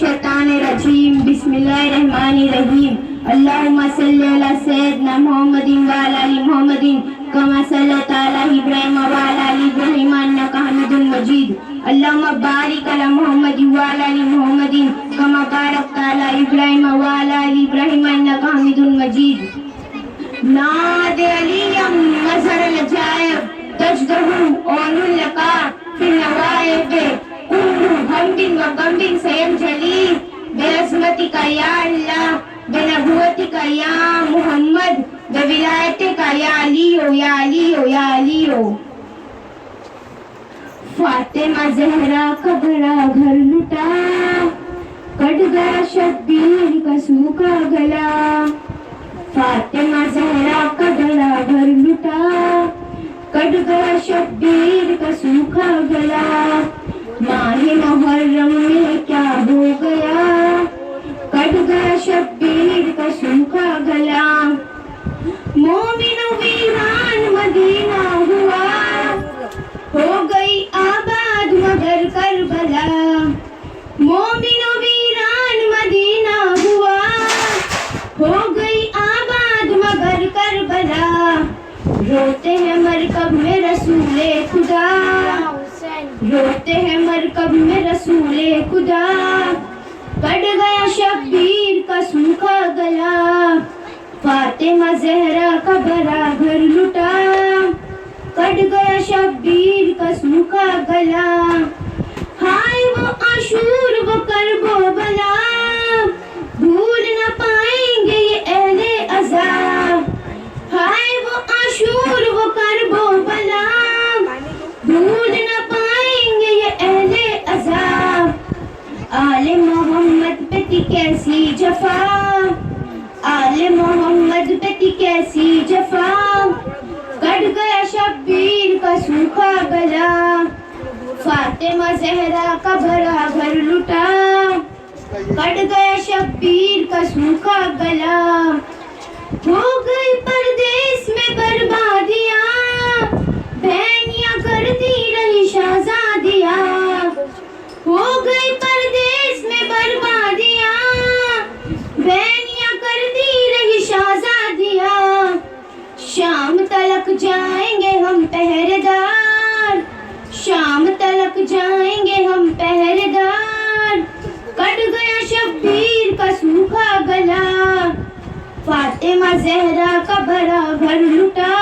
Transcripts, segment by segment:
الشیطان الرجیم بسم اللہ الرحمن الرحیم اللہم صلی علی سیدنا محمد وعلی آل محمد کما صلیت علی ابراہیم وعلی آل ابراہیم انک حمید مجید اللہم بارک علی محمد وعلی آل محمد کما بارکت علی ابراہیم وعلی آل ابراہیم انک حمید مجید ناد علیم مظہر العجائب تجدہ اون اللقاء فی النوائب حمد و غمد سینجلی بعظمتک یا اللہ بنبوتک یا محمد بولایتک یا علیو یا علیو یا علیو فاطمہ زہرا کا بڑا گھر لٹا کٹ گیا شبیر کا سوکھا گلا فاطمہ زہرا کا بڑا گھر لٹا کٹ گیا شبیر کا سوکھا گلا ماہ محرم میں کیا ہو گیا کٹ گیا شبیر کا سوکھا گلا مومن ویران مدینہ ہوا ہو گئی آباد مگر کربلا مومن ویران مدینہ ہوا ہو گئی آباد مگر کربلا روتے ہیں مرکب میں رسول خدا روتے ہیں مرکب میں رسول خدا کٹ گیا شبیر کا سوکھا گلا فاطمہ زہرا کا بڑا گھر لٹا کٹ گیا شبیر کا سوکھا گلا ہائے وہ عاشور وہ کرب و بلا بھول نہ پائیں گے یہ اہل عذاب ہائے وہ عاشور وہ کرب و بلا بھول نہ پائیں گے یہ اہل عذاب آل محمد پہ تھی کیسی جفا آل محمد پہ تھی کیسی جفا کٹ گیا شبیر کا سوکھا گلا فاطمہ زہرا کا بڑا گھر لٹا کٹ گیا شبیر کا سوکھا گلا ہو گئی پردیس میں بربادیاں بہنیاں کرتی رہی شہزادیاں ہو گئی پردیس میں بربادیاں بہنیاں کرتی رہی شہزادیاں شام تلک جائیں گے ہم پہرے دار شام تلک جائیں گے ہم پہرے دار کٹ گیا شبیر کا سوکھا گلا فاطمہ زہرا کا بڑا گھر لٹا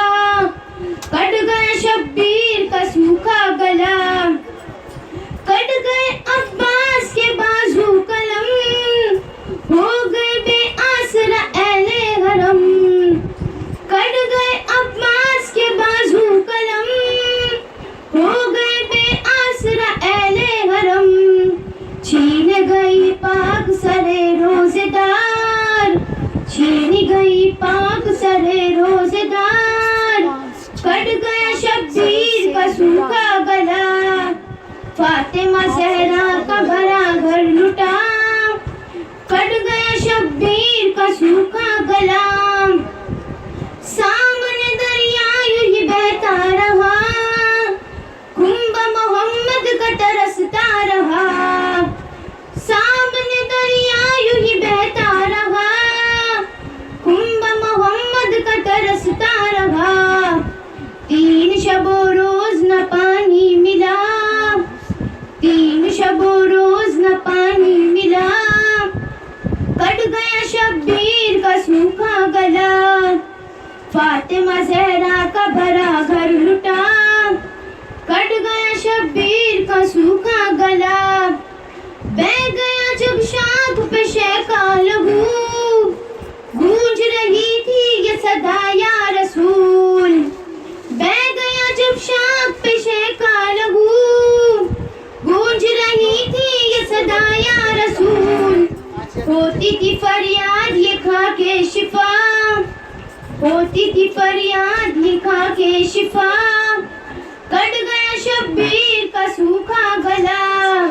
کٹ گیا شبیر کا سوکھا گلا کٹ گئے عباس کے بازو قلم ہو گئے بے آسرا اہل حرم کٹ گئے عباس کے بازو قلم ہو گئے بے آسرا اہل حرم چھین گئی پاک سرے روزے دار چھین گئی پاک سرے روزے دار کٹ گیا شبیر کا سوکھا گلا فاطمہ زہرا کا بڑا گھر لٹا کٹ گیا شبیر کا سوکھا گلا سامنے دریا یوں ہی بہتا رہا کنب محمد کا ترستا رہا سامنے دریا یوں ہی بہتا رہا کنب محمد کا ترستا رہا 3 شب و روز نہ پانی ملا 3 شب و روز نہ پانی ملا کٹ گیا شبیر کا سوکھا گلا فاطمہ زہرا کا بڑا گھر لٹا کٹ گیا شبیر کا سوکھا گلا بہ گیا جب شاخ پہ شے کا لہو گونج رہی تھی یہ صدا یا رسول بہ گیا جب شاخ پہ شے کا لہو گونج رہی تھی یہ صدا یا رسول ہوتی تھی فریاد یہ کھا کے شفا ہوتی تھی فریاد یہ کھا کے شفا کٹ گیا شبیر کا سوکھا گلا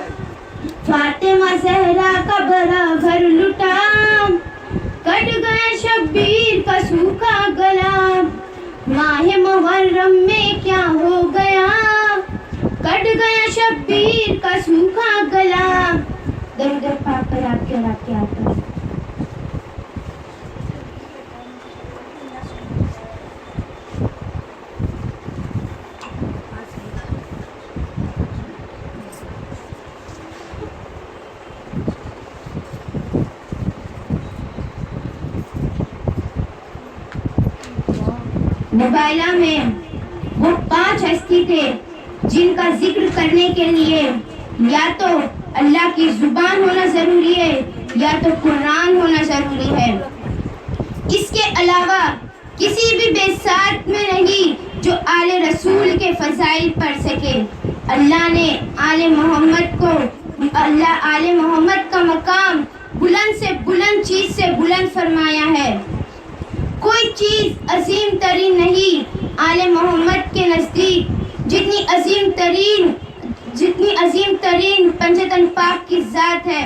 فاطمہ زہرا کا بڑا گھر لٹا کٹ گیا شبیر کا سوکھا گلا ماہ محرم میں کیا ہو گیا کٹ گیا شبیر کا سوکھا گلا درود پاک پر آپ کے اور آپ کے آقا. موبائلہ میں وہ 5 ہستی تھے جن کا ذکر کرنے کے لیے یا تو اللہ کی زبان ہونا ضروری ہے یا تو قرآن ہونا ضروری ہے. اس کے علاوہ کسی بھی بے ساتھ میں نہیں جو آل رسول کے فضائل پڑھ سکے. اللہ نے آل محمد کا مقام بلند سے بلند چیز سے بلند فرمایا ہے. کوئی چیز عظیم ترین نہیں آل محمد کے نزدیک جتنی عظیم ترین پنجتن پاک کی ذات ہے.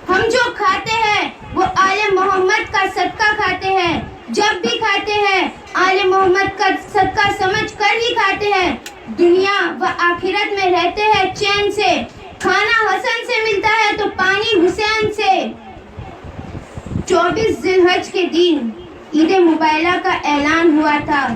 ہم جو کھاتے ہیں وہ آل محمد کا صدقہ کھاتے ہیں. جب بھی کھاتے ہیں آل محمد کا صدقہ سمجھ کر ہی کھاتے ہیں. دنیا و آخرت میں رہتے ہیں چین سے. کھانا حسن سے ملتا ہے تو پانی حسین سے. 24 ذی الحج کے دن عید مبارکہ کا اعلان ہوا تھا.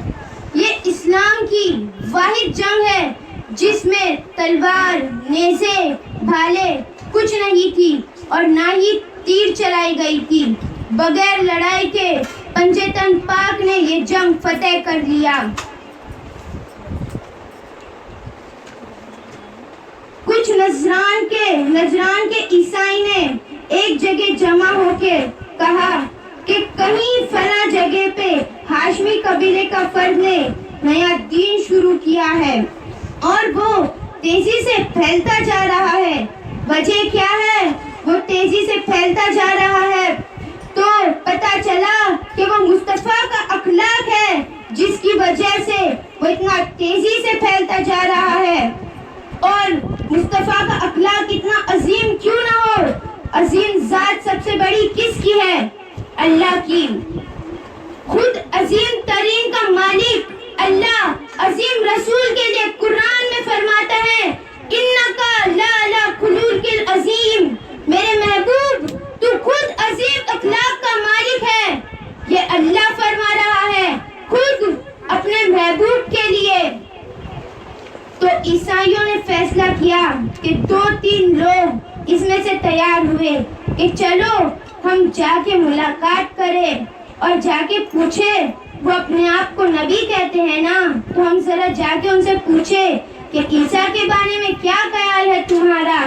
یہ اسلام کی واحد جنگ ہے جس میں تلوار، نیزے، بھالے کچھ نہیں تھی اور نہ ہی تیر چلائی گئی تھی. بغیر لڑائی کے پنجتن پاک نے یہ جنگ فتح کر لیا. کچھ نجران کے عیسائی نے ایک جگہ جمع ہو کے کہا کہ کہیں فلاں جگہ پہ ہاشمی قبیلے کا فرد نے نیا دین شروع کیا ہے اور وہ تیزی سے پھیلتا جا رہا ہے. وجہ کیا ہے؟ وہ تیزی سے پھیلتا جا رہا ہے تو پتہ چلا کہ وہ مصطفیٰ کا اخلاق ہے جس کی وجہ سے وہ اتنا تیزی سے پھیلتا جا رہا ہے. اور مصطفیٰ کا اخلاق اتنا عظیم کیوں نہ ہو؟ عظیم ذات سب سے بڑی کس کی ہے؟ اللہ کی. خود عظیم ترین کا مالک اللہ عظیم رسول کے لیے قرآن میں فرماتا ہے انکا لا خلق العظیم. میرے محبوب تو خود عظیم اخلاق کا مالک ہے. یہ اللہ فرما رہا ہے خود اپنے محبوب کے لیے. تو عیسائیوں نے فیصلہ کیا کہ 2-3 لوگ اس میں سے تیار ہوئے کہ چلو ہم جا کے ملاقات کریں اور جا کے پوچھیں. وہ اپنے آپ کو نبی کہتے ہیں نا, تو ہم ذرا جا کے ان سے پوچھیں کہ عیسیٰ کے بارے میں کیا خیال ہے تمہارا.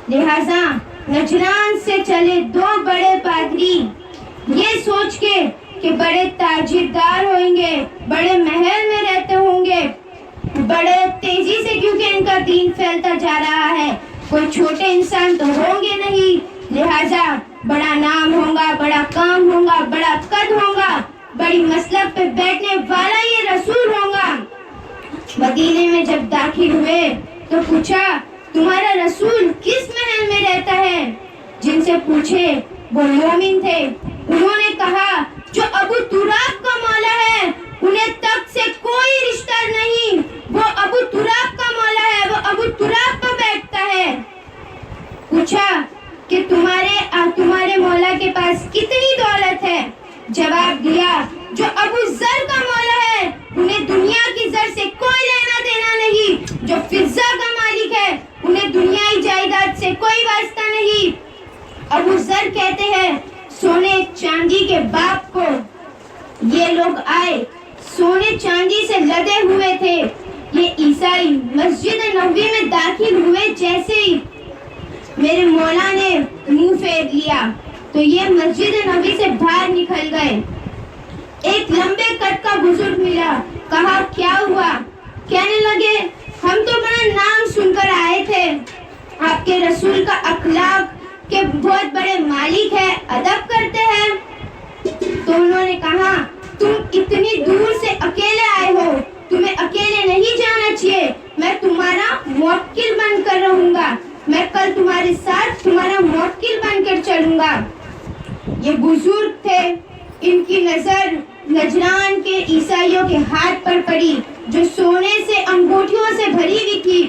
لہذا نجران سے چلے 2 بڑے پادری یہ سوچ کے کہ بڑے تاجردار ہوئیں گے, بڑے محل میں رہتے ہوں گے, بڑے تیزی سے کیونکہ ان کا دین پھیلتا جا رہا ہے, کوئی چھوٹے انسان تو ہوں گے نہیں, لہذا بڑا نام ہوگا, بڑا کام ہوگا, بڑا قد ہوگا, بڑی مسلک پہ بیٹھنے والا یہ رسول ہوگا. مدینے میں جب داخل ہوئے تو پوچھا تمہارا رسول کس محل میں رہتا ہے؟ جن سے پوچھے وہ مومن تھے. انہوں نے کہا جو ابو تراب کا مولا ہے انہیں تخت سے کوئی رشتہ نہیں, وہ ابو تراب کا مولا ہے, وہ ابو تراب پر بیٹھتا ہے. پوچھا کہ تمہارے مولا کے پاس کتنی دولت ہے؟ جواب دیا جو ابو ذر کا مولا ہے انہیں دنیا کی زر سے کوئی لینا دینا نہیں, جو فضا کا مالک ہے انہیں دنیائی جائیداد سے کوئی واسطہ نہیں. ابو ذر کہتے ہیں سونے چاندی کے باپ کو یہ لوگ آئے, سونے چاندی سے لدے ہوئے تھے. یہ عیسائی مسجد نبوی میں داخل ہوئے جیسے ہی میرے مولا نے منہ پھیر لیا تو یہ مسجد نبوی سے باہر نکل گئے. ایک لمبے قد کا بزرگ ملا, کہا کیا ہوا؟ کہنے لگے ہم تو بڑا نام سن کر آئے تھے, آپ کے رسول کا اخلاق کے بہت بڑے مالک ہے, ادب کرتے ہیں. تو انہوں نے کہا تم اتنی دور سے اکیلے آئے ہو, تمہیں اکیلے نہیں جانا چاہیے, میں تمہارا موکل بن کر رہوں گا, میں کل تمہارے ساتھ تمہارا موکل بن کر چلوں گا. یہ بزرگ تھے, ان کی نظر نجران کے عیسائیوں کے ہاتھ پر پڑی جو سونے سے انگوٹھیوں سے بھری ہوئی تھی.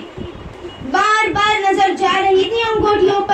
بار بار نظر جا رہی تھی انگوٹھیوں پر.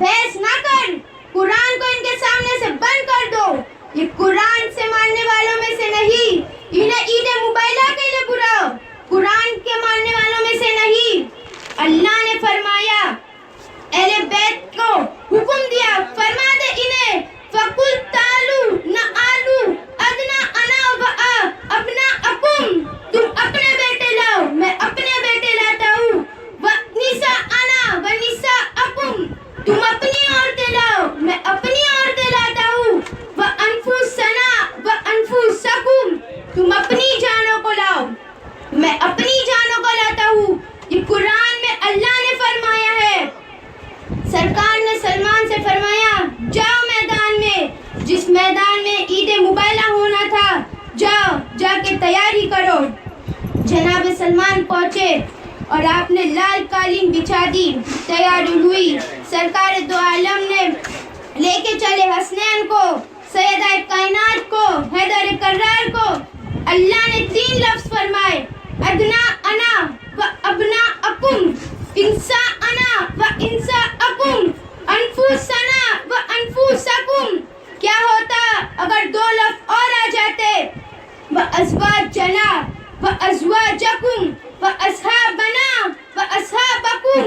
بحث نہ کر، قرآن کو ان کے سامنے سے بند کر دو. یہ قرآن سے ماننے والوں میں سے نہیں، انہیں عید مبارکہ کے لیے بلاؤ، قرآن کے ماننے والوں میں سے نہیں. اللہ نے فرمایا اہل بیت کو حکم دیا، فرما دے انہیں فَقُلْ تَعَالُوا نَعْلُوا أَبْنَاءَنَا وَأَبْنَاءَكُمْ، تم اپنے بیٹے لاؤ میں اپنے بیٹے لاتا ہوں، وَنِسَاءَنَا وَنِسَاءَكُمْ، تم اپنی عورتیں لاؤ میں اپنی عورتیں لاتا ہوں، وَأَنفُسَنَا وَأَنفُسَكُمْ، تم اپنی جانوں کو لاؤ میں اپنی جانوں کو لاتا ہوں. یہ قرآن میں اللہ نے فرمایا ہے. سرکار نے سلمان سے فرمایا جاؤ میدان میں، جس میدان میں عید مبارکہ ہونا تھا جاؤ، جا کے تیاری کرو. جناب سلمان پہنچے اور آپ نے لال قالین بچھا دی، تیاری ہوئی. سرکار دو عالم نے لے کے چلے حسنین کو، سیدہ کائنات کو، حیدر کرار کو. اللہ نے 3 لفظ فرمائے، ادنا انا و ابنا اکم، انسا انا و انسا اکم، انفوسنا و انفوسکم. کیا ہوتا اگر 2 لفظ اور آ جاتے، و ازواجنا و ازواجکم و اصحابنا و اصحابکم.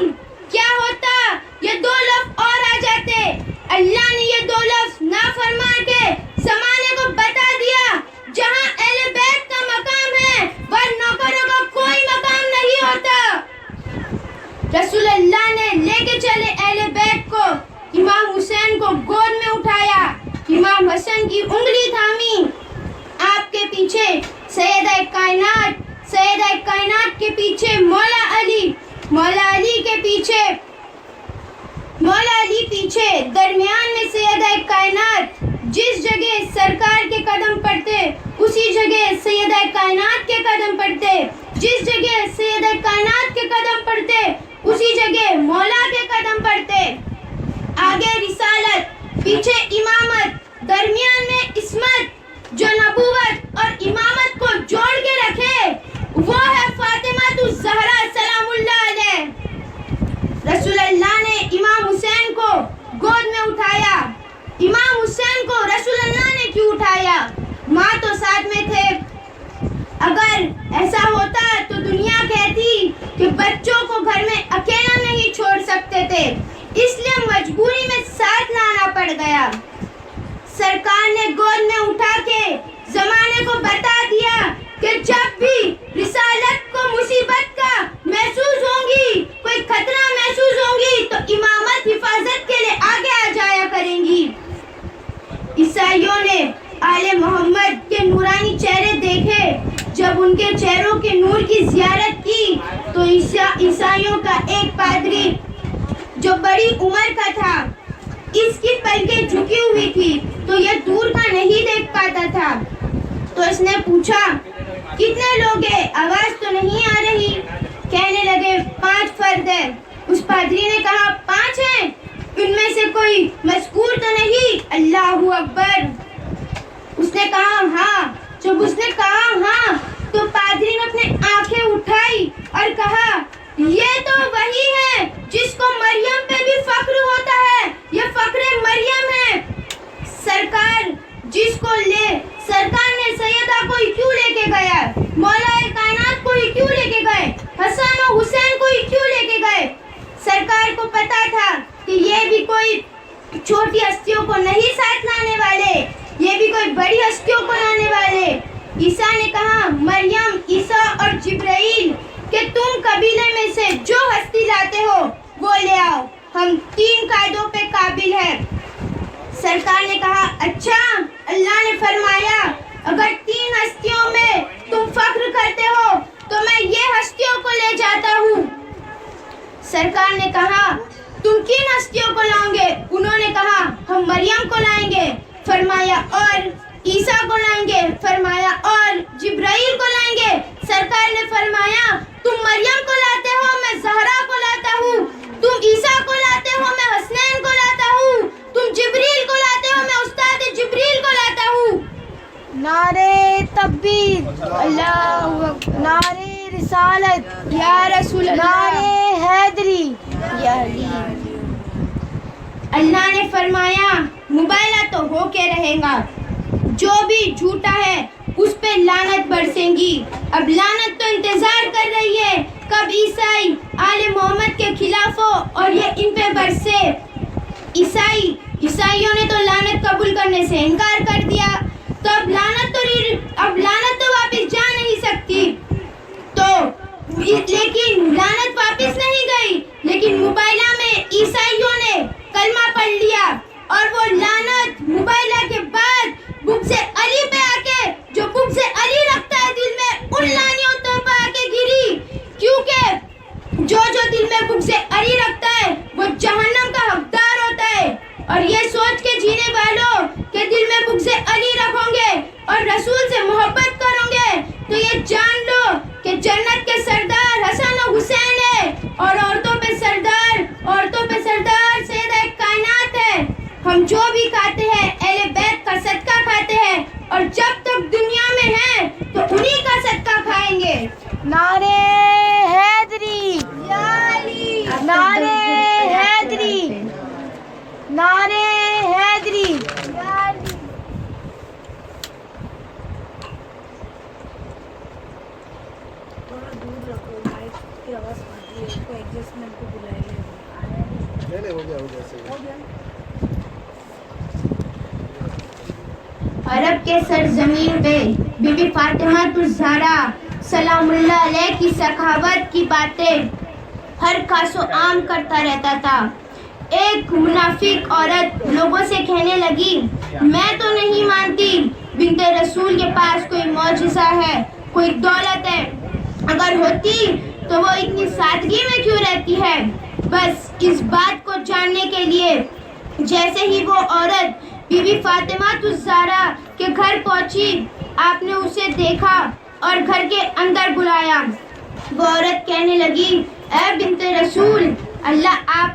کیا ہوتا یہ 2 لفظ اور آ جاتے. اللہ نے یہ 2 لفظ نافرمان کے زمانے کو بتا دیا جہاں اہل بیت کا مقام ہے وہ نوکروں کا کوئی مقام نہیں ہوتا. رسول اللہ نے لے کے چلے اہل بیت کو، امام حسین کو گود میں اٹھایا، امام حسن کی انگلی تھامی، آپ کے پیچھے سیدہ کائنات کے پیچھے مولا علی کے پیچھے درمیان میں سیدہ کائنات. جس جگہ سرکار کے قدم پڑتے اسی جگہ سیدہ کائنات کے قدم پڑتے، جس جگہ سیدہ کائنات کے قدم پڑتے اسی جگہ مولا کے قدم پڑتے. آگے رسالت، پیچھے امامت، درمیان میں عصمت. جو نبوت اور امامت کو جوڑ کے رکھے وہ ہے فاطمہ الزہرا سلام اللہ علیہ. رسول اللہ نے امام حسین کو گود میں اٹھایا. امام حسین کو رسول اللہ نے کیوں اٹھایا؟ ماں تو ساتھ میں تھے. اگر ایسا ہوتا تو دنیا کہتی کہ بچوں کو گھر میں اکیلا نہیں چھوڑ سکتے تھے، اس لیے مجبوری میں ساتھ لانا پڑ گیا. سرکار نے گود میں اٹھا کے زمانے کو بتا دیا کہ جب بھی رسالت کو مصیبت کا محسوس ہوں گی، کوئی خطرہ محسوس ہوں گی تو امامت حفاظت کے لیے آگے آ جایا کریں گی. عیسائیوں نے آل محمد کے نورانی چہرے دیکھے. جب ان کے چہروں کے نور کی زیارت کی تو عیسائیوں کا ایک پادری جو بڑی عمر کا تھا، اس کی پلکیں جھکی ہوئی تھی تو یہ دور کا نہیں دیکھ پاتا تھا. تو اس نے پوچھا کتنے لوگ ہیں؟ آواز تو نہیں آ رہی. کہنے لگے 5 فرد ہیں. اس پادری نے کہا 5 ہیں، ان میں سے کوئی مذکور تو نہیں؟ اللہ اکبر. اس نے کہا ہاں. جب اس نے کہا ہاں تو پادری نے اپنے آنکھیں اٹھائی اور کہا یہ تو وہی ہے جس کو مریم پہ بھی فخر ہوتا ہے، یہ فخر مریم ہے. سرکار نے سیدہ کو ہی کیوں لے کے گیا؟ مولا کائنات کو ہی کیوں لے کے گئے؟ حسن و حسین کو ہی کیوں لے کے گئے؟ سرکار کو پتا تھا کہ یہ بھی کوئی چھوٹی ہستیوں کو نہیں ساتھ لانے والے، یہ بھی کوئی بڑی ہستیوں کو لانے والے. عیسیٰ نے کہا مریم، عیسیٰ اور جبرائیل کہ تم قبیلے میں سے جو ہستی لاتے ہو وہ لے آؤ، ہم 3 قائدوں پہ قابل ہیں. سرکار نے کہا اچھا. اللہ نے فرمایا اگر 3 ہستیوں میں تم فخر کرتے ہو تو میں یہ ہستیوں کو لے جاتا ہوں. سرکار نے کہا تم کن ہستیوں کو لاؤ گے؟ انہوں نے کہا ہم مریم کو لائیں گے. فرمایا اور عیسیٰ کو لائیں گے. فرمایا اور جبرائیل کو لائیں گے. سرکار نے فرمایا تم مریم کو لاتے ہو، میں زہرا کو لاتا ہوں. تم عیسیٰ کو لاتے ہو، میں حسنین کو لاتا ہوں. تم جبریل کو لاتے ہو، میں استاد جبریل کو لاتا ہوں. نعرے تکبیر، اللہ اکبر، نعرے رسالت یا رسول اللہ، نعرے حیدری یا علی۔ اللہ نے فرمایا مبالغہ تو ہو کے رہے گا، جو بھی جھوٹا ہے اس پہ لعنت برسیں گی۔ اب لعنت تو انتظار کر رہی ہے کب عیسائی آل محمد کے خلاف ہو اور یہ ان پہ برسے۔ عیسائیوں نے تو لعنت قبول کرنے سے انکار کر دیا، تو اب لعنت تو واپس جا نہیں سکتی، تو لیکن لعنت واپس نہیں گئی، لیکن مبالغہ میں عیسائیوں نے کلمہ پڑھ لیا اور وہ لعنت مبالغہ کے بعد بغض علی پہ آ کے، جو بغض علی رکھتا ہے دل میں، ان لعنیوں پہ آ کے گری، کیونکہ جو دل میں بغض علی رکھتا ہے وہ جہنم کا حقدار ہوتا ہے۔ اور یہ سوچ کے جینے والوں کہ دل میں بغض علی رکھو گے اور رسول سے محبت کرو گے تو یہ جان لو کہ جنت کے سردار حسن و حسین ہے، اور عورتوں پہ سردار سیدہ کائنات ہے۔ ہم جو بھی کھاتے ہیں اہل بیت کا صدقہ کھاتے ہیں، اور جب تک دنیا میں ہیں تو انہی کا صدقہ کھائیں گے۔ نعرے حیدری یا علی، نعرے حیدری نعرے حیدری یا علی۔ عرب کے سرزمین پہ بی بی فاطمہ الزہرا سلام اللہ علیہ کی سخاوت کی باتیں ہر خاص و عام کرتا رہتا تھا۔ ایک منافق عورت لوگوں سے کہنے لگی، میں تو نہیں مانتی بنت رسول کے پاس کوئی معجزہ ہے، کوئی دولت ہے، اگر ہوتی تو وہ اتنی سادگی میں کیوں رہتی ہے؟ بس اس بات کو جاننے کے لیے جیسے ہی وہ عورت بی بی فاطمہ الزہرا کے گھر پہنچی، آپ نے اسے دیکھا اور گھر کے اندر بلایا۔ وہ عورت کہنے لگی، اے بنت رسول، اللہ آپ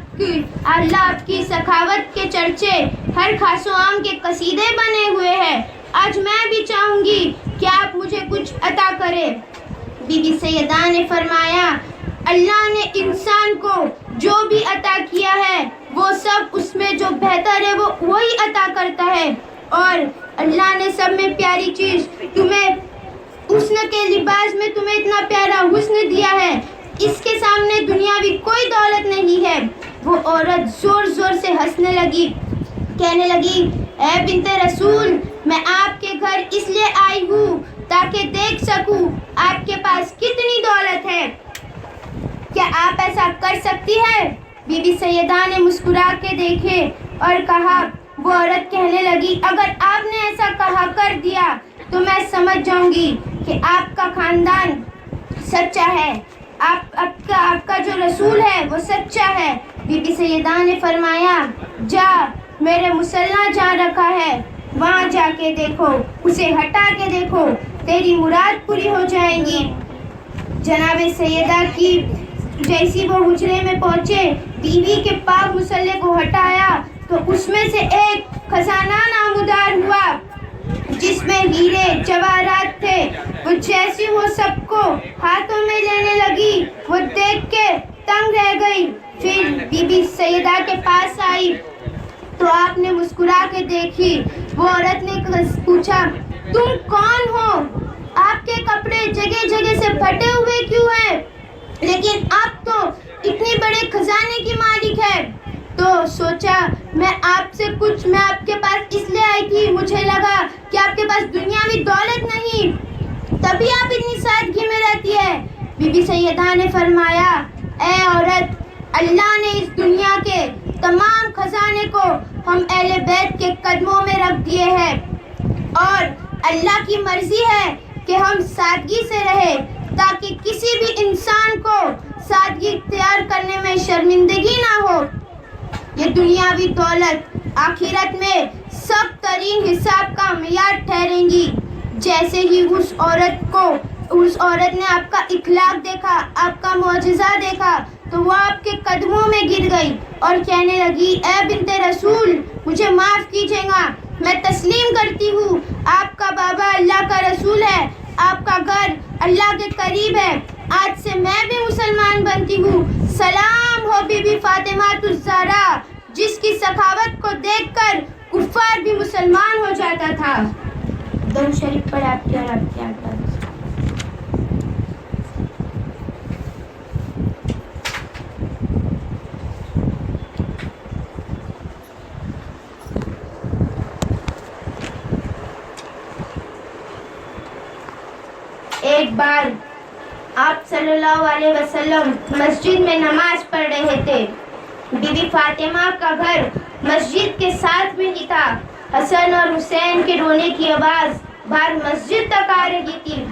کی سخاوت کے چرچے ہر خاص و عام کے قصیدے بنے ہوئے ہیں، آج میں بھی چاہوں گی کہ آپ مجھے کچھ عطا کرے۔ بی بی سیدہ نے فرمایا، اللہ نے انسان کو جو بھی عطا کیا ہے وہ سب اس میں جو بہتر ہے وہ وہی عطا کرتا ہے، اور اللہ نے سب میں پیاری چیز تمہیں حسن کے لباس میں تمہیں اتنا پیارا حسن دیا ہے، اس کے سامنے دنیاوی کوئی دولت نہیں ہے۔ وہ عورت زور زور سے ہنسنے لگی، کہنے لگی، اے بنت رسول، میں آپ کے گھر اس لیے آئی ہوں تاکہ دیکھ سکوں آپ کے پاس کتنی دولت ہے، کیا آپ ایسا کر سکتی ہے؟ بی بی سیدہ نے مسکرا کے دیکھے اور کہا، وہ عورت کہنے لگی، اگر آپ نے ایسا کہا کر دیا تو میں سمجھ جاؤں گی کہ آپ کا خاندان سچا ہے، آپ کا جو رسول ہے وہ سچا ہے۔ بی بی سیدہ نے فرمایا، جا، میرے مصلی جہاں رکھا ہے وہاں جا کے دیکھو، اسے ہٹا کے دیکھو، تیری مراد پوری ہو جائے گی۔ جناب سیدہ کی جیسی وہ حجرے میں پہنچے، بیوی کے پاک مصلی کو ہٹایا تو اس میں سے ایک خزانہ نمودار ہوا جس میں ہیرے جواہرات تھے۔ وہ جیسی وہ سب کو ہاتھوں میں لینے لگی، وہ دیکھ کے تنگ رہ گئی، پھر بی بی سیدہ کے پاس آئی تو آپ نے مسکرا کے دیکھی۔ وہ عورت نے پوچھا، تم کون ہو؟ آپ کے کپڑے جگہ جگہ سے پھٹے ہوئے کیوں ہیں؟ لیکن آپ تو اتنی بڑے خزانے کی مالک ہے۔ تو سوچا، میں آپ کے پاس اس لیے آئی تھی، مجھے لگا کہ آپ کے پاس دنیاوی دولت نہیں، تبھی آپ اتنی سادگی میں رہتی ہے۔ بی بی سیدہ نے فرمایا، اے عورت، اللہ نے اس دنیا کے تمام خزانے کو ہم اہل بیت کے قدموں میں رکھ دیے ہیں، اور اللہ کی مرضی ہے کہ ہم سادگی سے رہیں تاکہ کسی بھی انسان کو سادگی اختیار کرنے میں شرمندگی نہ ہو۔ یہ دنیاوی دولت آخرت میں سخت ترین حساب کا معیار ٹھہریں گی۔ جیسے ہی اس عورت نے آپ کا اخلاق دیکھا، آپ کا معجزہ دیکھا، تو وہ آپ کے قدموں میں گر گئی اور کہنے لگی، اے بنت رسول، مجھے معاف کیجیے گا، میں تسلیم کرتی ہوں، آپ کا بابا اللہ کا رسول ہے، آپ کا گھر اللہ کے قریب ہے، جانتی ہوں. سلام ہو بی بی فاطمہ الزہرا جس کی سخاوت کو دیکھ کر کفار بھی مسلمان ہو جاتا تھا. درود شریف پڑھ آپ کے اور آپ کے آقا. ایک بار آپ صلی اللہ علیہ وسلم مسجد میں نماز پڑھ رہے تھے. بی بی فاطمہ کا گھر مسجد کے ساتھ میں ہی تھا. حسن اور حسین کے رونے کی آواز باہر مسجد تک آ رہی تھی.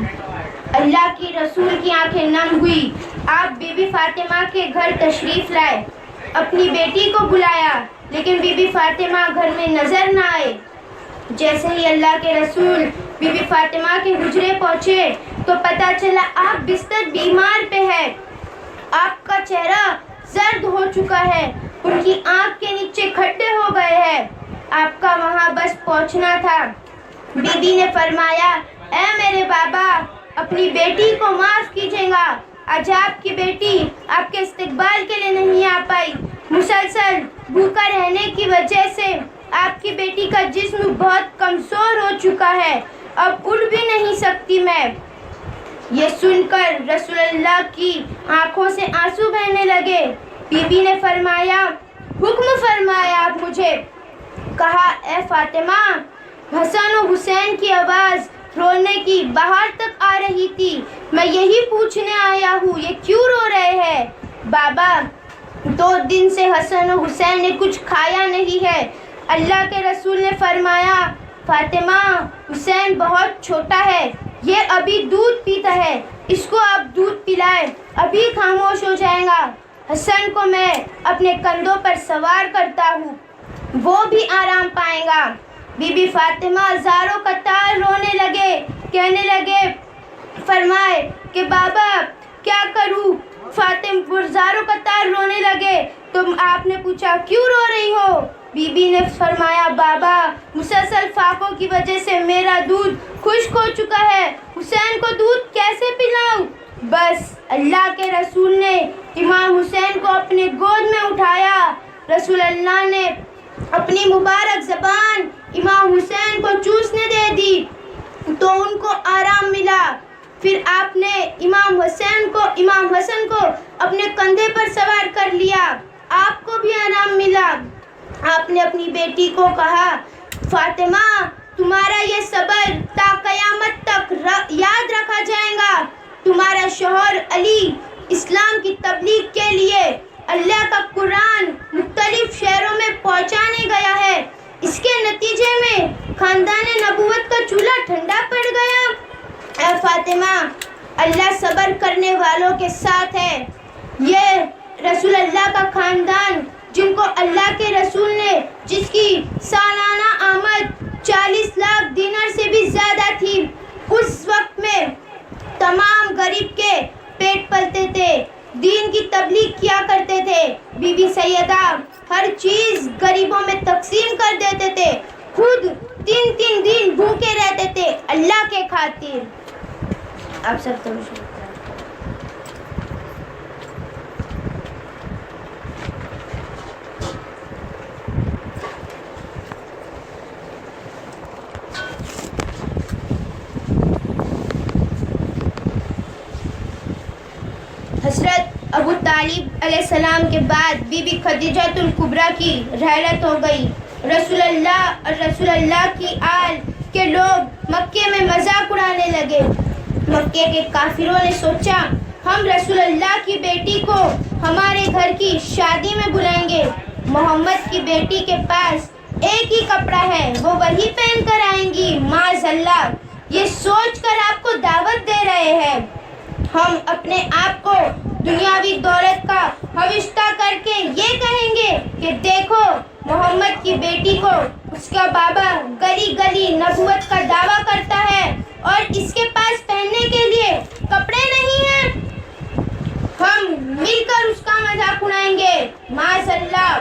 اللہ کی رسول کی آنکھیں نم ہوئی. آپ بی بی فاطمہ کے گھر تشریف لائے. اپنی بیٹی کو بلایا لیکن بی بی فاطمہ گھر میں نظر نہ آئے. جیسے ہی اللہ کے رسول بی بی فاطمہ کے حجرے پہنچے تو پتا چلا آپ بستر بیمار پہ ہے. آپ کا چہرہ زرد ہو چکا ہے. ان کی آنکھ کے نیچے کھڈے ہو گئے ہیں. آپ کا وہاں بس پہنچنا تھا. بی بی نے فرمایا اے میرے بابا اپنی بیٹی کو معاف کیجیے گا. آج آپ کی بیٹی آپ کے استقبال کے لیے نہیں آ پائی. مسلسل بھوکا رہنے کی وجہ سے آپ کی بیٹی کا جسم بہت کمزور ہو چکا ہے. اب اٹھ بھی نہیں سکتی میں. یہ سن کر رسول اللہ کی آنکھوں سے آنسو بہنے لگے. بی بی نے فرمایا حکم فرمایا آپ مجھے. کہا اے فاطمہ حسن و حسین کی آواز رونے کی باہر تک آ رہی تھی. میں یہی پوچھنے آیا ہوں یہ کیوں رو رہے ہیں. بابا 2 دن سے حسن و حسین نے کچھ کھایا نہیں ہے. اللہ کے رسول نے فرمایا فاطمہ حسین بہت چھوٹا ہے. یہ ابھی دودھ پیتا ہے. اس کو آپ دودھ پلائیں ابھی خاموش ہو جائے گا. حسن کو میں اپنے کندھوں پر سوار کرتا ہوں وہ بھی آرام پائے گا. بی بی فاطمہ زاروں قطار رونے لگے. کہنے لگے فرمائے کہ بابا کیا کروں. فاطمہ زاروں قطار رونے لگے تو آپ نے پوچھا کیوں رو رہی ہو. بی بی نے فرمایا بابا مسلسل فاقوں کی وجہ سے میرا دودھ خشک ہو چکا ہے. حسین کو دودھ کیسے پلاؤں. بس اللہ کے رسول نے امام حسین کو اپنے گود میں اٹھایا. رسول اللہ نے اپنی مبارک زبان امام حسین کو چوسنے دے دی تو ان کو آرام ملا. پھر آپ نے امام حسن کو اپنے کندھے پر سوار کر لیا. آپ کو بھی آرام ملا. آپ نے اپنی بیٹی کو کہا فاطمہ تمہارا یہ صبر تا قیامت تک یاد رکھا جائے گا. تمہارا شوہر علی اسلام کی تبلیغ کے لیے اللہ کا قرآن مختلف شہروں میں پہنچانے گیا ہے. اس کے نتیجے میں خاندان نبوت کا چولہا ٹھنڈا پڑ گیا. اے فاطمہ اللہ صبر کرنے والوں کے ساتھ ہے. یہ رسول اللہ کا خاندان جن کو اللہ کے رسول نے جس کی سالانہ آمد 40 لاکھ دینار سے بھی زیادہ تھی اس وقت میں تمام غریب کے پیٹ پلتے تھے. دین کی تبلیغ کیا کرتے تھے. بی بی سیدہ ہر چیز غریبوں میں تقسیم کر دیتے تھے. خود 3 دن بھوکے رہتے تھے اللہ کے خاطر. آپ سب تو حضرت ابو طالب علیہ السلام کے بعد بی بی خدیجۃ الکبریٰ کی رحلت ہو گئی. رسول اللہ کی آل کے لوگ مکے میں مذاق اڑانے لگے. مکے کے کافروں نے سوچا ہم رسول اللہ کی بیٹی کو ہمارے گھر کی شادی میں بلائیں گے. محمد کی بیٹی کے پاس ایک ہی کپڑا ہے وہ وہی پہن کر آئیں گی. معاذ اللہ یہ سوچ کر آپ کو دعوت دے رہے ہیں. ہم اپنے آپ کو دنیاوی دولت کا حوشتہ کر کے یہ کہیں گے کہ دیکھو محمد کی بیٹی کو اس کا بابا گلی گلی نبوت کا دعویٰ کرتا ہے اور اس کے پاس پہننے کے لیے کپڑے نہیں ہیں. ہم مل کر اس کا مذاق اڑائیں گے. معاذ اللہ.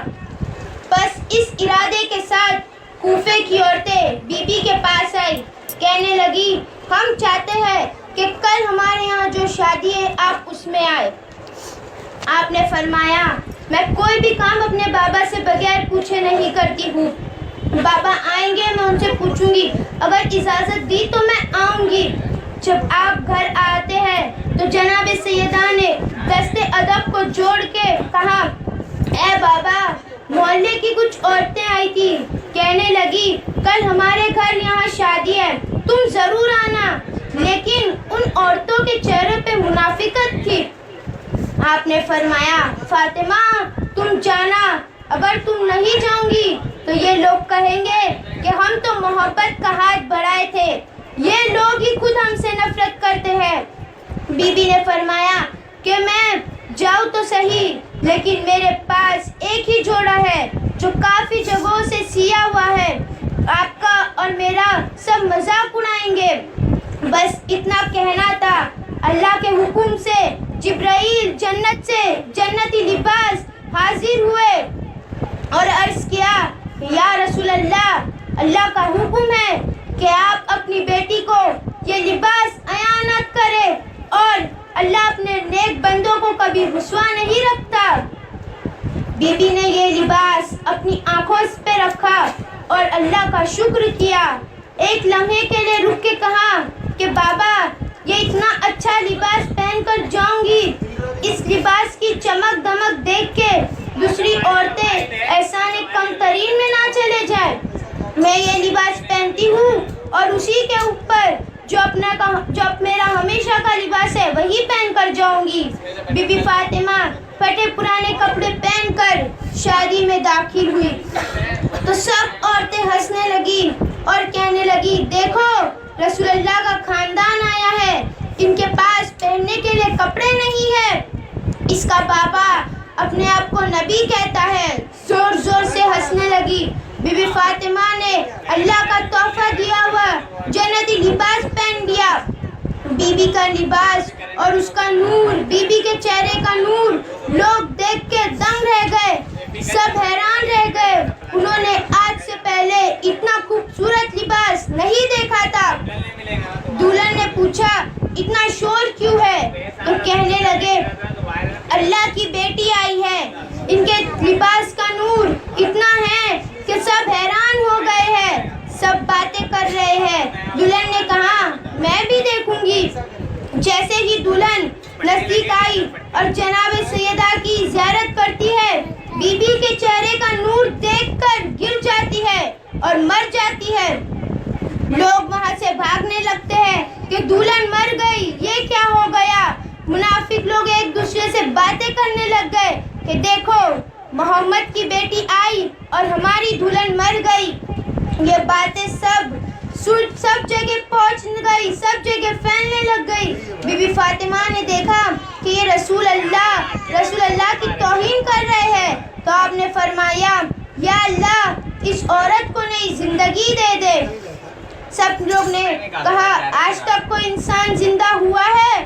بس اس ارادے کے ساتھ کوفے کی عورتیں بی بی کے پاس آئی. کہنے لگی ہم چاہتے ہیں کہ کل ہمارے یہاں جو شادی ہے آپ اس میں آئے. آپ نے فرمایا میں کوئی بھی کام اپنے بابا سے بغیر پوچھے نہیں کرتی ہوں. بابا آئیں گے میں ان سے پوچھوں گی, اگر اجازت دی تو میں آؤں گی. جب آپ گھر آتے ہیں تو جناب سیدہ نے دست ادب کو جوڑ کے کہا, اے بابا, محلے کی کچھ عورتیں آئی تھی, کہنے لگی کل ہمارے گھر یہاں شادی ہے, تم ضرور آنا. لیکن ان عورتوں کے چہرے پہ منافقت تھی. آپ نے فرمایا, فاطمہ تم جانا, اگر تم نہیں جاؤں گی تو یہ لوگ کہیں گے کہ ہم تو محبت کا ہاتھ بڑھائے تھے, یہ لوگ ہی خود ہم سے نفرت کرتے ہیں. بی بی نے فرمایا کہ میں جاؤں تو صحیح, لیکن میرے پاس ایک ہی جوڑا ہے جو کافی جگہوں سے سیا ہوا ہے, آپ کا اور میرا سب مذاق اڑائیں گے. بس اتنا کہنا تھا, اللہ کے حکم سے جبرائیل جنت سے جنتی لباس حاضر ہوئے اور عرض کیا, یا رسول اللہ, اللہ کا حکم ہے کہ آپ اپنی بیٹی کو یہ لباس اعانت کرے, اور اللہ اپنے نیک بندوں کو کبھی رسوا نہیں رکھتا. بی بی نے یہ لباس اپنی آنکھوں پہ رکھا اور اللہ کا شکر کیا. ایک لمحے کے لیے رک کے کہا کہ بابا یہ اتنا اچھا لباس پہن کر جاؤں گی, اس لباس کی چمک دمک دیکھ کے دوسری عورتیں احسان کم ترین میں نہ چلے جائیں. میں یہ لباس پہنتی ہوں اور اسی کے اوپر جو میرا ہمیشہ کا لباس ہے وہی پہن کر جاؤں گی. بی بی فاطمہ پھٹے پرانے کپڑے پہن کر شادی میں داخل ہوئی تو سب عورتیں ہنسنے لگی اور کہنے لگی, دیکھو رسول اللہ کا خاندان آیا ہے, ان کے پاس پہننے کے لیے کپڑے نہیں ہے, اس کا بابا اپنے آپ کو نبی کہتا ہے. زور زور سے ہنسنے لگی. بی بی فاطمہ نے اللہ کا تحفہ دیا ہوا جنتی لباس پہن لیا. بی بی کا لباس اور اس کا نور, بی بی کے چہرے کا نور لوگ دیکھ کے دنگ رہ گئے, سب حیران رہ گئے. انہوں نے آج سے پہلے اتنا خوبصورت لباس نہیں دیکھا تھا. دلہن نے پوچھا, اتنا شور کیوں ہے؟ تو کہنے لگے, اللہ کی بیٹی آئی ہے, ان کے لباس کا نور اتنا ہے کہ سب حیران ہو گئے ہیں, سب باتیں کر رہے ہیں. دلہن نے کہا, میں بھی دیکھوں گی. جیسے ہی دلہن نزدیک آئی اور جناب سیدہ کی زیارت کرتی ہے, بی بی کے چہرے کا نور دیکھ کر گر جاتی ہے اور مر جاتی ہے. لوگ وہاں سے بھاگنے لگتے ہیں کہ دلہن مر گئی, یہ کیا ہو گیا. منافق لوگ ایک دوسرے سے باتیں کرنے لگ گئے کہ دیکھو محمد کی بیٹی آئی اور ہماری دلہن مر گئی. یہ باتیں سب جگہ پہنچ گئی, سب جگہ پھیلنے لگ گئی. بی بی فاطمہ نے دیکھا کہ یہ رسول اللہ کی توہین کر رہے ہیں, تو آپ نے فرمایا, یا اللہ اس عورت کو نئی زندگی دے دے. سب لوگ نے کہا, آج تک کوئی انسان زندہ ہوا ہے؟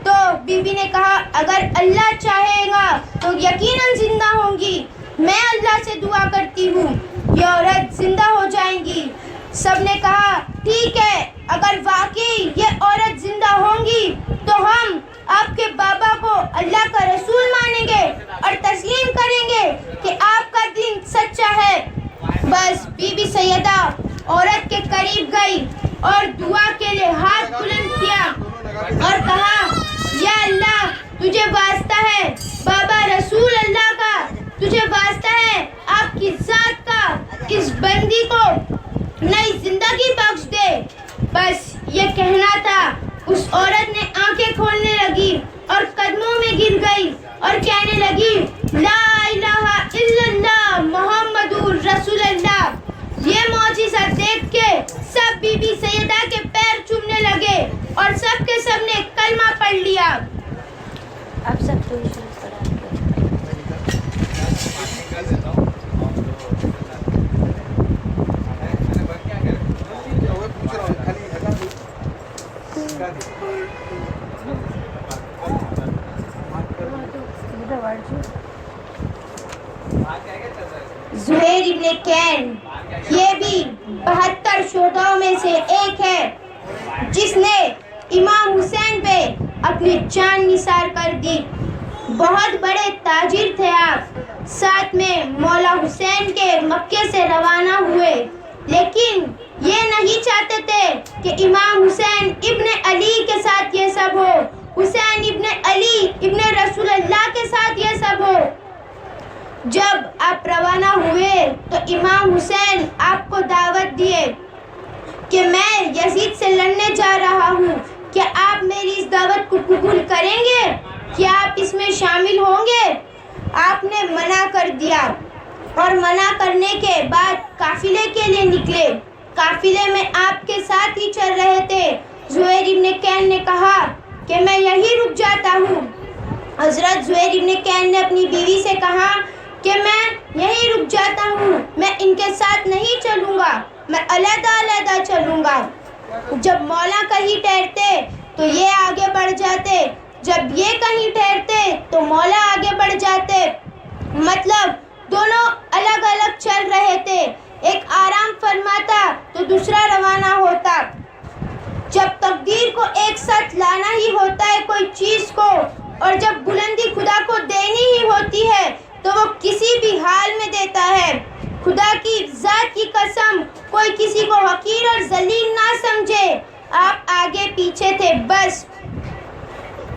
تو بی بی نے کہا, اگر اللہ چاہے گا تو یقیناً زندہ ہوں گی. میں اللہ سے دعا کرتی ہوں یہ عورت زندہ ہو جائیں گی. سب نے کہا, ٹھیک ہے, اگر واقعی یہ عورت زندہ ہوں گی تو ہم آپ کے بابا کو اللہ کا رسول مانیں گے اور تسلیم کریں گے کہ آپ کا دین سچا ہے. بس بی بی سیدہ عورت کے قریب گئی اور دعا کے لیے ہاتھ بلند کیا اور کہا, یا اللہ تجھے واسطہ ہے بابا رسول اللہ کا, تجھے واسطہ ہے آپ کی ذات کا, اس بندی کو نئی زندگی بخش دے. بس یہ کہنا تھا. اس عورت نے آنکھیں کھولنے لگی اور قدموں میں گر گئی اور کہنے لگی, لا الہ الا اللہ محمد رسول اللہ. یہ معجزہ دیکھ کے سب بی بی سیدہ کے پیر چومنے لگے اور سب کے سب نے کلمہ پڑھ لیا. اب سب تو زہیر ابن کین یہ بھی 72 شہداؤں میں سے ایک ہے جس نے امام حسین پہ اپنی جان نثار کر دی. بہت بڑے تاجر تھے آپ. ساتھ میں مولا حسین کے مکے سے روانہ ہوئے، لیکن یہ نہیں چاہتے تھے کہ امام حسین ابن علی کے ساتھ یہ سب ہو، حسین ابن علی ابن رسول اللہ کے ساتھ یہ سب ہو. جب آپ روانہ ہوئے تو امام حسین آپ کو دعوت دیے کہ میں یزید سے لڑنے جا رہا ہوں، کیا آپ میری اس دعوت کو قبول کریں گے؟ کیا آپ اس میں شامل ہوں گے؟ آپ نے منع کر دیا، اور منع کرنے کے بعد قافلے کے لیے نکلے. قافلے میں آپ کے ساتھ ہی چل رہے تھے. زہیر ابن کین نے کہا کہ میں یہی رک جاتا ہوں. حضرت زہیر ابن کین نے اپنی بیوی سے کہا کہ میں یہی رک جاتا ہوں، میں ان کے ساتھ نہیں چلوں گا، میں علیحدہ علیحدہ چلوں گا. جب مولا کہیں ٹھہرتے تو یہ آگے بڑھ جاتے، جب یہ کہیں ٹھہرتے تو مولا آگے بڑھ جاتے. مطلب دونوں الگ الگ چل رہے تھے، ایک آرام فرماتا تو دوسرا روانہ ہوتا. جب تقدیر کو ایک ساتھ لانا ہی ہوتا ہے کوئی چیز کو، اور جب بلندی خدا کو دینی ہی ہوتی ہے تو وہ کسی بھی حال میں دیتا ہے. خدا کی ذات کی قسم، کوئی کسی کو حقیر اور ذلیل نہ سمجھے. آپ آگے پیچھے تھے، بس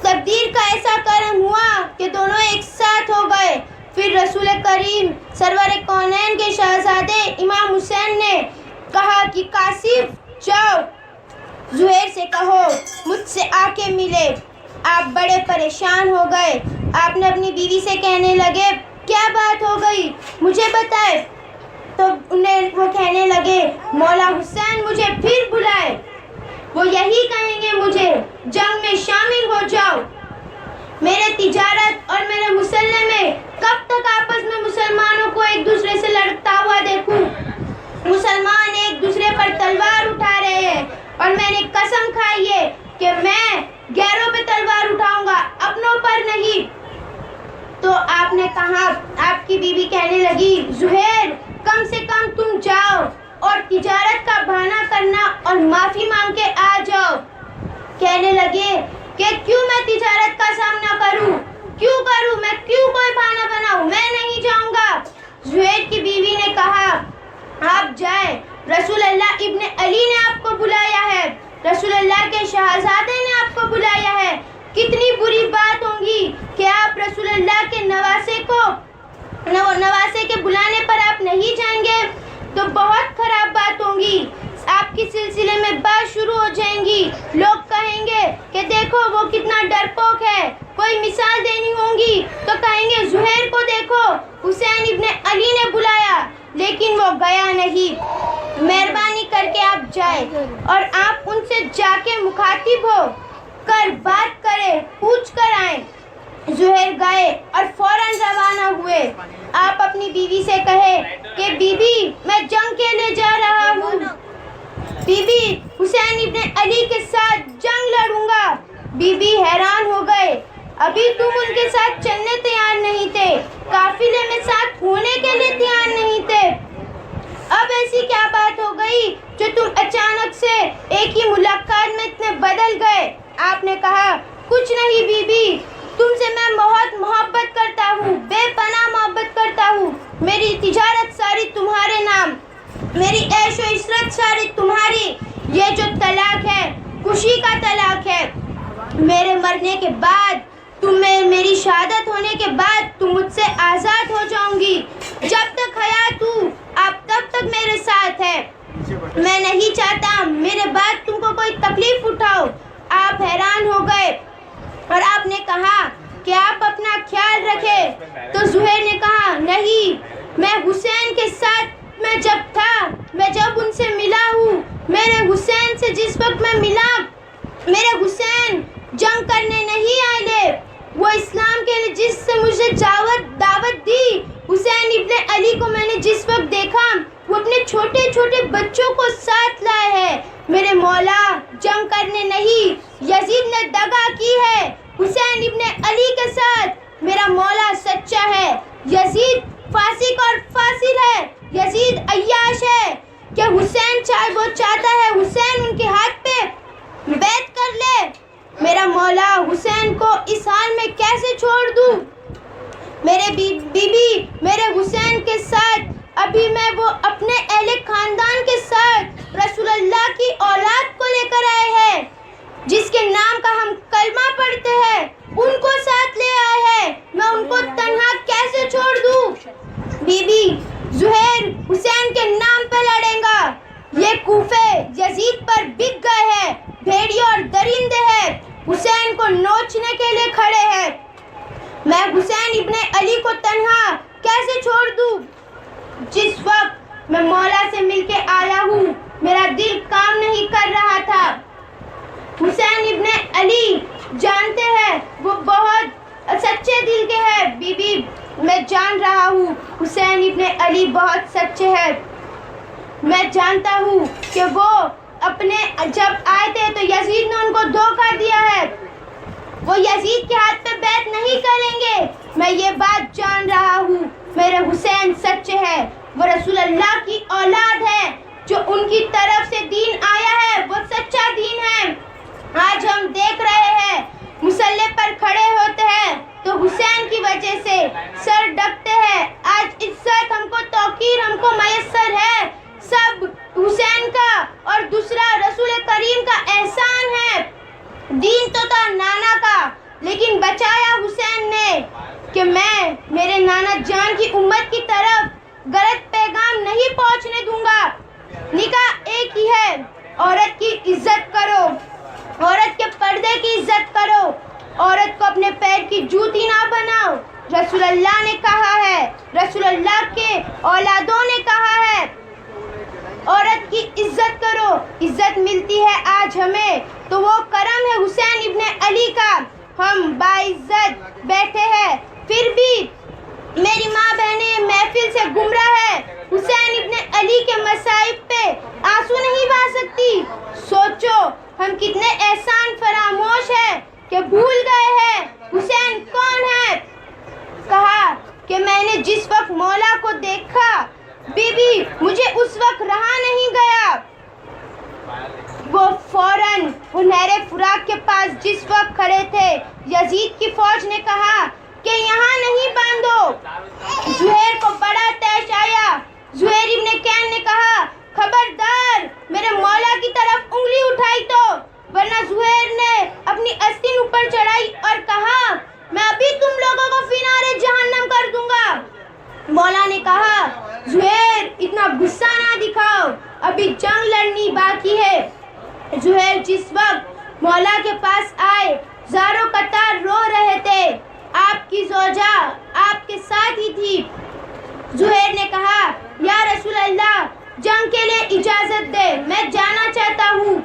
تقدیر کا ایسا کرم ہوا کہ دونوں ایک ساتھ ہو گئے. پھر رسول کریم سرور کونین کے شہزادے امام حسین نے کہا کہ کاشف جاؤ، زہیر سے کہو مجھ سے آ کے ملے. آپ بڑے پریشان ہو گئے. آپ نے اپنی بیوی سے کہنے لگے کیا بات ہو گئی، مجھے بتائے. تو وہ کہنے لگے مولا حسین مجھے پھر بلائے، وہ یہی کہیں گے مجھے جنگ میں شامل ہو جاؤ. میرے تجارت اور میرے مسلح میں کب تک آپس میں مسلمانوں کو ایک دوسرے سے لڑتا ہوا دیکھوں؟ مسلمان ایک دوسرے پر تلوار اٹھا رہے ہیں، اور میں نے قسم کھائی ہے کہ میں غیروں پہ تلوار اٹھاؤں گا، اپنوں پر نہیں. تو آپ نے کہا، آپ کی بیوی کہنے لگی زہیر کم سے کم تم جاؤ اور تجارت کا بہانہ کرنا اور معافی مانگ کے آ جاؤ. کہنے لگے کہ کیوں میں تجارت کا سامنا کروں، کیوں کروں، میں کیوں کوئی بہانہ بناؤں، میں نہیں جاؤں گا. زہیر کی بیوی نے کہا آپ جائیں، رسول اللہ ابن علی نے آپ کو بلایا ہے، رسول اللہ کے شہزادے نے آپ کو بلایا ہے. کتنی بری بات ہوگی کہ آپ رسول اللہ کے نواسے کے بلانے پر آپ نہیں جائیں گے، تو بہت خراب بات ہوگی. آپ کی سلسلے میں بات شروع ہو جائیں گی، لوگ کہیں گے کہ دیکھو وہ کتنا ڈرپوک ہے. کوئی مثال دینی ہوگی تو کہیں گے زہیر کو دیکھو حسین ابن علی نے بلایا لیکن وہ گیا نہیں. مہربانی کر کے آپ جائیں اور آپ ان سے جا کے مخاطب ہو کر بات کریں، پوچھ کر آئیں. زہیر گئے اور فوراً روانہ ہوئے. آپ اپنی بیوی سے کہے کہ بیوی میں جنگ کے لیے جا رہا ہوں، بیوی حسین ابن علی کے ساتھ جنگ لڑوں گا. بیوی حیران ہو گئے، ابھی تم ان کے ساتھ چلنے تیار نہیں تھے، قافلے میں ساتھ ہونے کے لیے تیار نہیں تھے، اب ایسی کیا بات ہو گئی جو تم اچانک سے ایک ہی ملاقات میں اتنے بدل گئے؟ آپ نے کہا کچھ نہیں بیوی، تم سے میں بہت محبت کرتا ہوں، بے پناہ محبت کرتا ہوں. میری تجارت ساری تمہارے نام، میری عیش و عشرت ساری تمہاری. یہ جو طلاق ہے خوشی کا طلاق ہے. میرے مرنے کے بعد میری شہادت ہونے کے بعد تم مجھ سے آزاد ہو جاؤں گی. جب تک حیات ہوں آپ تب تک میرے ساتھ ہے. میں نہیں چاہتا میرے بعد تم کو کوئی تکلیف اٹھاؤ. آپ حیران ہو گئے اور آپ نے کہا کہ آپ اپنا خیال رکھیں. تو زہیر نے کہا نہیں، میں حسین کے ساتھ میں جب ان سے ملا ہوں، میرے حسین سے جس وقت میں ملا، میرے حسین جنگ کرنے نہیں آئے، وہ اسلام کے لیے جس سے مجھے دعوت دی. حسین ابن علی کو میں نے جس وقت دیکھا وہ اپنے چھوٹے چھوٹے بچوں کو ساتھ لائے ہیں. میرے مولا جنگ کرنے نہیں، یزید نے دغا کی ہے حسین ابن علی کے ساتھ. میرا مولا سچا ہے، یزید فاسق اور فاصل ہے، یزید عیاش ہے کہ حسین وہ چاہتا ہے حسین ان کے ہاتھ پہ بیعت کر لے. میرا مولا حسین کو اس حال میں کیسے چھوڑ دوں؟ کے ساتھ ابھی میں وہ اپنے اہل خاندان کے ساتھ رسول اللہ کی اولاد کو لے کر آئے ہیں، جس کے نام کا ہم کلمہ پڑھتے ہیں، ان کو ساتھ لے آئے ہیں۔ میں ان کو تنہا کیسے چھوڑ دوں؟ بی بی زہیر حسین کے نام پہ لڑیں گا۔ یہ کوفے یزید پر بک گئے ہیں، بھیڑیے اور درندے ہیں، حسین کو نوچنے کے لیے کھڑے ہیں۔ میں حسین ابن علی کو تنہا کیسے چھوڑ دوں؟ جس وقت میں مولا سے مل کے آیا ہوں میرا دل کام نہیں کر رہا تھا۔ حسین ابن علی جانتے ہیں وہ بہت سچے دل کے ہیں۔ بی بی میں جان رہا ہوں حسین ابن علی بہت سچے ہیں۔ میں جانتا ہوں کہ وہ اپنے جب آئے تھے تو یزید نے ان کو دھوکہ دیا ہے، وہ یزید کے ہاتھ پہ بیعت نہیں کریں گے۔ میں یہ بات جان رہا ہوں، میرے حسین سچے ہیں، وہ رسول اللہ کی اولاد ہے، جو ان کی طرف سے دین آیا ہے وہ سچا دین ہے۔ آج ہم دیکھ رہے ہیں مسلح پر کھڑے ہوتے ہیں تو حسین کی وجہ سے سر ڈھکتے ہیں۔ آج عزت ہم کو توقیر ہم کو میسر ہے، سب حسین کا اور دوسرا رسول کریم کا احسان ہے۔ دین تو تھا نانا کا لیکن بچایا حسین نے کہ میں میرے نانا جان کی امت کی طرف غلط پیغام نہیں پہنچنے دوں گا۔ نکاح ایک ہی ہے، عورت کی عزت کرو، عورت کے پردے کی عزت کرو، عورت کو اپنے پیر کی جوتی نہ بناؤ۔ رسول اللہ نے کہا ہے، رسول اللہ کے اولادوں نے کہا ہے عورت کی عزت کرو۔ عزت ملتی ہے آج ہمیں تو وہ کرم ہے حسین ابن علی کا، ہم باعزت بیٹھے ہیں، پھر بھی میری ماں بہنیں محفل سے گمراہ ہے، حسین ابن علی کے مصائب پہ آنسو نہیں بہا سکتی۔ سوچو ہم کتنے احسان فراموش ہیں کہ بھول گئے ہیں حسین کون ہے۔ کہا کہ میں نے جس وقت مولا کو دیکھا بی بی مجھے اس وقت رہا نہیں گیا۔ وہ فوراً نہر فرات کے پاس جس وقت کھڑے تھے یزید کی فوج نے کہا کہ یہاں نہیں باندھو۔ زہیر کو بڑا طیش آیا۔ زہیر ابن کین نے کہا خبردار میرے مولا کی طرف انگلی اٹھائی تو، ورنہ زہیر نے اپنی استین اوپر چڑھائی اور کہا میں ابھی تم لوگوں کو فنار جہنم کر دوں گا۔ مولا نے کہا زہیر اتنا غصہ نہ دکھاؤ، ابھی جنگ لڑنی باقی ہے۔ زہیر جس وقت مولا کے پاس آئے زاروں قطار رو رہے تھے، آپ کی زوجہ آپ کے ساتھ ہی تھی۔ زہیر نے کہا یا رسول اللہ جنگ کے لیے اجازت دے، میں جانا چاہتا ہوں،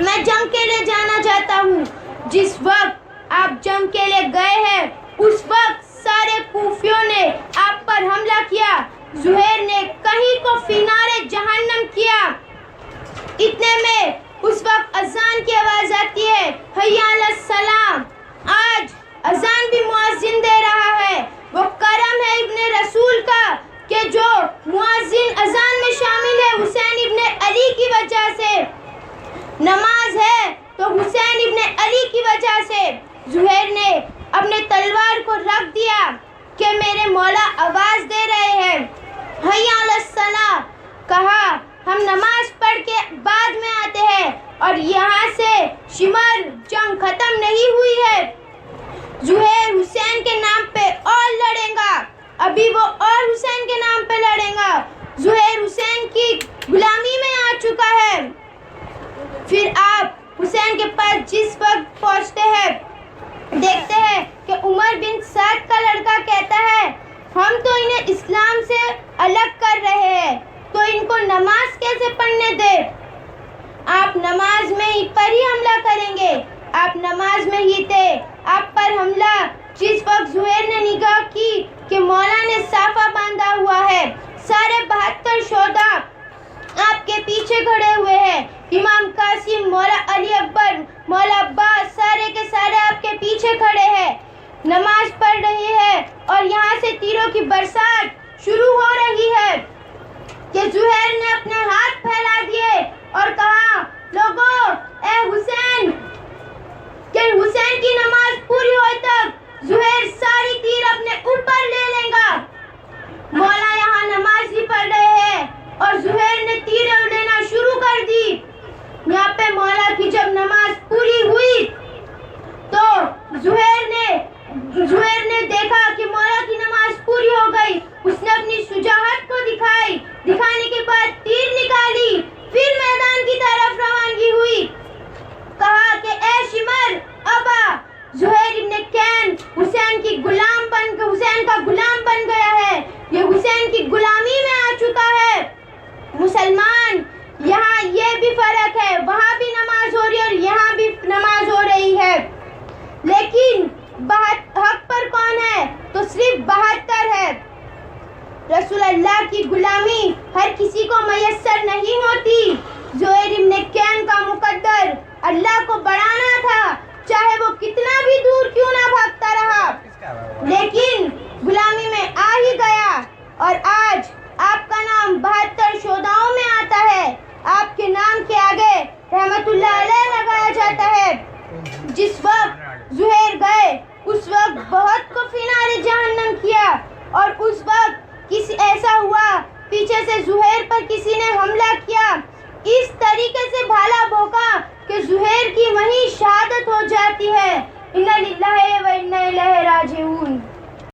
میں جنگ کے لیے جانا چاہتا ہوں۔ جس وقت آپ جنگ کے لیے گئے ہیں اس وقت سارے کوفیوں نے آپ پر حملہ کیا، زہیر نے کہیں کو فنار جہنم کیا۔ اتنے میں اس وقت اذان کی آواز آتی ہے، حی علی الصلاۃ۔ آج اذان بھی مؤذن دے رہا ہے، وہ کرم ہے ابن رسول کا کہ جو مؤذن اذان میں شامل ہے حسین ابن علی کی وجہ سے، نماز ہے تو حسین ابن علی کی وجہ سے۔ زہیر نے اپنے تلوار کو رکھ دیا کہ میرے مولا آواز دے رہے ہیں، حی علی الصلاۃ۔ کہا ہم نماز پڑھ کے بعد میں آتے ہیں اور یہاں سے شمر جنگ ختم نہیں ہوئی ہے۔ زہیر حسین کے نام پہ اور لڑیں گا، ابھی وہ اور حسین کے نام پہ لڑیں گا۔ زہیر حسین کی غلامی میں آ چکا ہے۔ پھر آپ حسین کے پاس جس وقت پہنچتے ہیں دیکھتے ہیں کہ عمر بن سعد کا لڑکا کہتا ہے ہم تو انہیں اسلام سے الگ کر رہے ہیں تو ان کو نماز کیسے پڑھنے دے؟ آپ نماز میں ہی پر ہی حملہ کریں گے، آپ نماز میں ہی تھے، آپ پر حملہ۔ جس وقت زہیر نے نگاہ کی کہ مولا نے صافہ باندھا ہوا ہے، سارے 72 شہداء آپ کے پیچھے کھڑے ہوئے ہیں، امام قاسم، مولا علی اکبر، مولا عباس، سارے کے سارے آپ کے پیچھے کھڑے ہیں، نماز پڑھ رہے ہیں اور یہاں سے تیروں کی برسات شروع ہو رہی ہے کہ زہیر نے اپنے ہاتھ پھیلا دیے اور کہا لوگوں اے حسین، کہ حسین کی نماز پوری ہوئے تک زہیر ساری تیر اپنے اوپر لے لیں گا۔ مولا یہاں اللہ کی غلامی ہر کسی کو میسر نہیں ہوتی. زہیر ابن کین کا مقدر اللہ کو بڑھانا تھا، چاہے وہ کتنا بھی دور کیوں نہ بھاگتا رہا، لیکن غلامی میں آ ہی گیا. اور آج آپ کا نام 72 شہداؤں میں آتا ہے. آپ کے نام کے آگے رحمت اللہ علیہ لگایا جاتا ہے. جس وقت زہیر گئے اس وقت بہت کو فنار جہنم کیا، اور اس وقت ایسا ہوا پیچھے سے زہیر پر کسی نے حملہ کیا، اس طریقے سے بھالا بھوکا کہ زہیر کی وہیں شہادت ہو جاتی ہے. اِنَّا لِلَّهِ وَإِنَّا إِلَيْهِ رَاجِعُونَ.